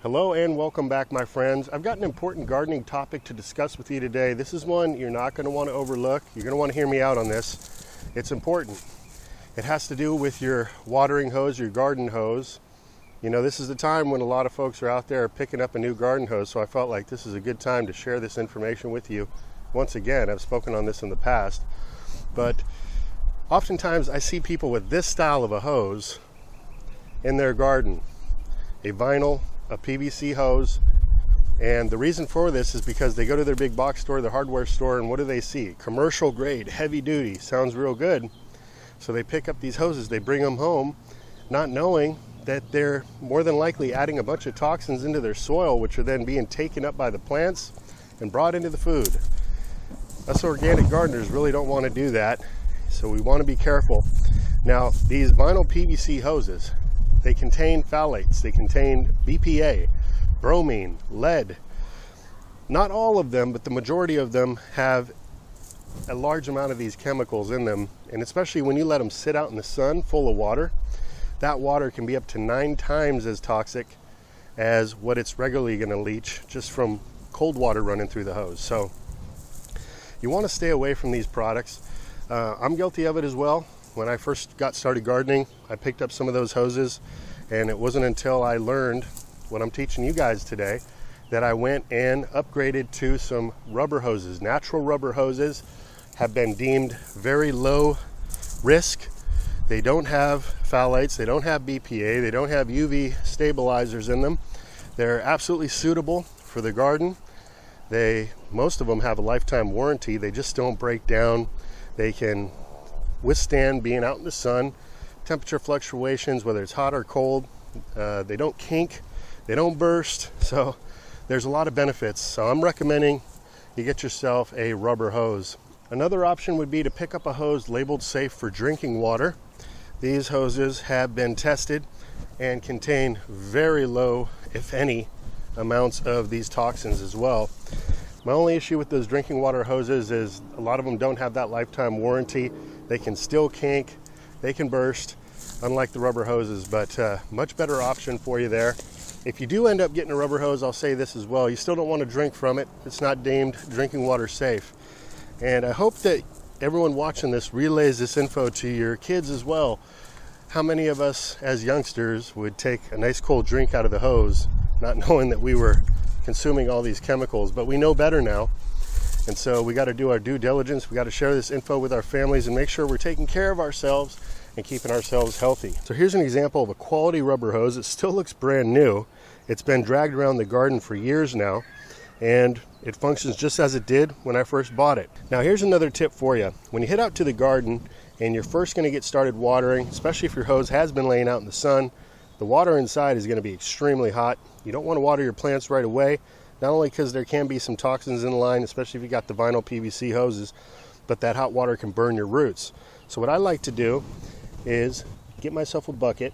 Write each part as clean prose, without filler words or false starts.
Hello and welcome back, my friends. I've got an important gardening topic to discuss with you today. This is one you're not going to want to overlook. You're going to want to hear me out on this. It's important. It has to do with your watering hose, your garden hose. You know, this is the time when a lot of folks are out there picking up a new garden hose, so I felt like this is a good time to share this information with you. Once again, I've spoken on this in the past, but oftentimes I see people with this style of a hose in their garden, a vinyl, a PVC hose, and the reason for this is because they go to their big box store, their hardware store, and what do they see? Commercial grade, heavy duty, sounds real good. So they pick up these hoses, they bring them home, not knowing that they're more than likely adding a bunch of toxins into their soil, which are then being taken up by the plants and brought into the food. Us organic gardeners really don't want to do that, so we want to be careful. Now, these vinyl PVC hoses, they contain phthalates, they contain BPA, bromine, lead. Not all of them, but the majority of them have a large amount of these chemicals in them, and especially when you let them sit out in the sun full of water, that water can be up to 9 times as toxic as what it's regularly going to leach just from cold water running through the hose. So you want to stay away from these products. I'm guilty of it as well. When I first got started gardening, I picked up some of those hoses, and it wasn't until I learned what I'm teaching you guys today that I went and upgraded to some rubber hoses. Natural rubber hoses have been deemed very low risk. They don't have phthalates, they don't have BPA, they don't have UV stabilizers in them. They're absolutely suitable for the garden. Most of them have a lifetime warranty. They just don't break down. They can withstand being out in the sun, temperature fluctuations, whether it's hot or cold. They don't kink, they don't burst, so there's a lot of benefits. So I'm recommending you get yourself a rubber hose. Another option would be to pick up a hose labeled safe for drinking water. These hoses have been tested and contain very low, if any, amounts of these toxins as well. My only issue with those drinking water hoses is a lot of them don't have that lifetime warranty. They can still kink, they can burst, unlike the rubber hoses, but much better option for you there. If you do end up getting a rubber hose, I'll say this as well, you still don't want to drink from it. It's not deemed drinking water safe. And I hope that everyone watching this relays this info to your kids as well. How many of us as youngsters would take a nice cold drink out of the hose, not knowing that we were consuming all these chemicals? But we know better now. And so we got to do our due diligence. We got to share this info with our families and make sure we're taking care of ourselves and keeping ourselves healthy. So here's an example of a quality rubber hose. It still looks brand new. It's been dragged around the garden for years now, and it functions just as it did when I first bought it. Now here's another tip for you. When you head out to the garden and you're first going to get started watering, especially if your hose has been laying out in the sun, the water inside is going to be extremely hot. You don't want to water your plants right away. Not only because there can be some toxins in the line, especially if you got the vinyl PVC hoses, but that hot water can burn your roots. So what I like to do is get myself a bucket,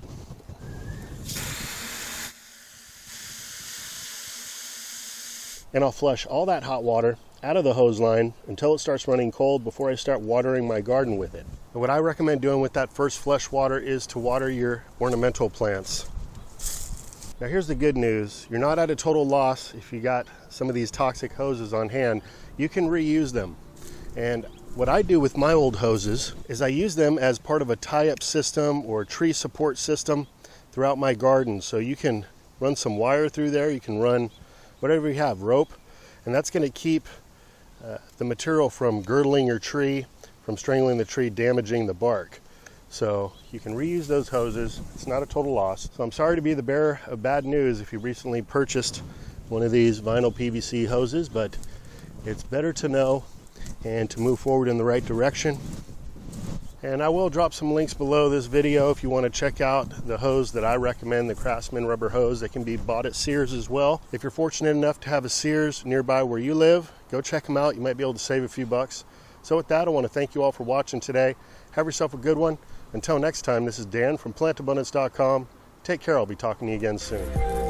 and I'll flush all that hot water out of the hose line until it starts running cold before I start watering my garden with it. And what I recommend doing with that first flush water is to water your ornamental plants. Now here's the good news. You're not at a total loss if you got some of these toxic hoses on hand. You can reuse them. And what I do with my old hoses is I use them as part of a tie-up system or tree support system throughout my garden. So you can run some wire through there, you can run whatever you have, rope, and that's going to keep the material from girdling your tree, from strangling the tree, damaging the bark. So you can reuse those hoses. It's not a total loss. So I'm sorry to be the bearer of bad news if you recently purchased one of these vinyl PVC hoses, but it's better to know and to move forward in the right direction. And I will drop some links below this video if you want to check out the hose that I recommend, the Craftsman rubber hose that can be bought at Sears as well. If you're fortunate enough to have a Sears nearby where you live, go check them out. You might be able to save a few bucks. So with that, I want to thank you all for watching today. Have yourself a good one. Until next time, this is Dan from plantabundance.com. Take care. I'll be talking to you again soon.